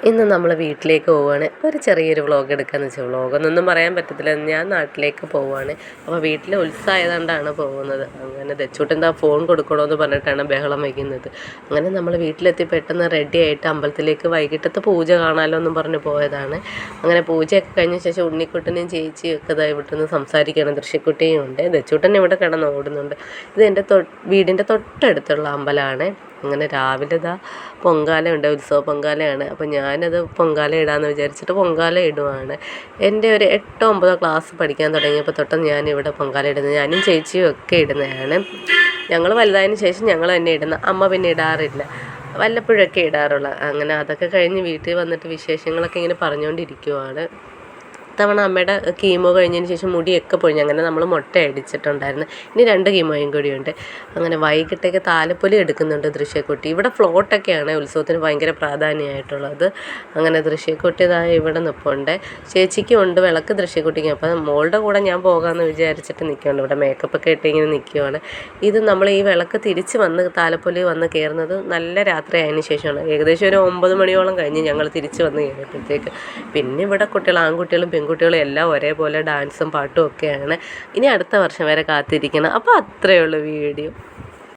ഇന്ന് നമ്മൾ വീട്ടിലേക്ക് പോവുകയാണ്. ഒരു ചെറിയൊരു വ്ളോഗ് എടുക്കാമെന്ന് വെച്ചാൽ വ്ളോഗൊന്നും പറയാൻ പറ്റത്തില്ല. ഞാൻ നാട്ടിലേക്ക് പോവുകയാണ്. അപ്പോൾ വീട്ടിൽ ഉത്സവമായതുകൊണ്ടാണ് പോകുന്നത്. അങ്ങനെ ദച്ചൂട്ടെന്താ ഫോൺ കൊടുക്കണമെന്ന് പറഞ്ഞിട്ടാണ് ബഹളം വയ്ക്കുന്നത്. അങ്ങനെ നമ്മൾ വീട്ടിലെത്തി പെട്ടെന്ന് റെഡി ആയിട്ട് അമ്പലത്തിലേക്ക് വൈകിട്ടത്തെ പൂജ കാണാമല്ലോ എന്നും പറഞ്ഞ് പോയതാണ്. അങ്ങനെ പൂജയൊക്കെ കഴിഞ്ഞ ശേഷം ഉണ്ണിക്കുട്ടനും ചേച്ചിയും ഒക്കെ ഇതാ ഇവിടുന്ന് സംസാരിക്കുകയാണ്. ദൃശ്യക്കുട്ടിയും ഉണ്ട്. ദച്ചൂട്ടൻ ഇവിടെ കിടന്ന് ഓടുന്നുണ്ട്. ഇത് എൻ്റെ വീടിൻ്റെ തൊട്ടടുത്തുള്ള അമ്പലമാണ്. അങ്ങനെ രാവിലെ ഇതാ പൊങ്കാലയുണ്ട്, ഉത്സവ പൊങ്കാലയാണ്. അപ്പോൾ ഞാനത് പൊങ്കാല ഇടാമെന്ന് വിചാരിച്ചിട്ട് പൊങ്കാല ഇടുവാണ്. എൻ്റെ ഒരു 8 9 ക്ലാസ് പഠിക്കാൻ തുടങ്ങിയപ്പോൾ തൊട്ട് ഞാനിവിടെ പൊങ്കാല ഇടുന്നത്. ഞാനും ചേച്ചിയും ഒക്കെ ഇടുന്നതാണ്. ഞങ്ങൾ വലുതായതിന് ശേഷം ഞങ്ങൾ തന്നെ ഇടുന്ന, അമ്മ പിന്നെ ഇടാറില്ല, വല്ലപ്പോഴൊക്കെ ഇടാറുള്ള. അങ്ങനെ അതൊക്കെ കഴിഞ്ഞ് വീട്ടിൽ വന്നിട്ട് വിശേഷങ്ങളൊക്കെ ഇങ്ങനെ പറഞ്ഞുകൊണ്ടിരിക്കുവാണ്. തവണ അമ്മയുടെ കീമോ കഴിഞ്ഞതിന് ശേഷം മുടിയൊക്കെ പൊഴിഞ്ഞു. അങ്ങനെ നമ്മൾ മുട്ട അടിച്ചിട്ടുണ്ടായിരുന്നു. ഇനി 2 കീമോയും കൂടിയുണ്ട്. അങ്ങനെ വൈകിട്ടേക്ക് താലപ്പൊലി എടുക്കുന്നുണ്ട് ദൃശ്യക്കുട്ടി. ഇവിടെ ഫ്ലോട്ടൊക്കെയാണ് ഉത്സവത്തിന് ഭയങ്കര പ്രാധാന്യമായിട്ടുള്ളത്. അങ്ങനെ ദൃശ്യക്കുട്ടി ഇതാ ഇവിടെ നിൽപ്പുണ്ട്. ചേച്ചിക്കും ഉണ്ട് വിളക്ക്, ദൃശ്യക്കുട്ടിക്കും. അപ്പം മോളുടെ കൂടെ ഞാൻ പോകാമെന്ന് വിചാരിച്ചിട്ട് നിൽക്കുകയാണ്. ഇവിടെ മേക്കപ്പൊക്കെ ഇട്ട് ഇങ്ങനെ നിൽക്കുകയാണ്. ഇത് നമ്മൾ ഈ വിളക്ക് തിരിച്ച് വന്ന് താലപ്പൊലി വന്ന് കയറുന്നത് നല്ല രാത്രി ആയതിന് ശേഷമാണ്. ഏകദേശം ഒരു 9 മണിയോളം കഴിഞ്ഞ് ഞങ്ങൾ തിരിച്ച് വന്ന് കയറിയപ്പോഴത്തേക്ക്. പിന്നെ ഇവിടെ കുട്ടികൾ, ആൺകുട്ടികളും പെൺകുട്ടികളും എല്ലാം ഒരേപോലെ ഡാൻസും പാട്ടും ഒക്കെയാണ്. ഇനി അടുത്ത വർഷം വരെ കാത്തിരിക്കണം. അപ്പോൾ അത്രയേ ഉള്ളൂ വീഡിയോ.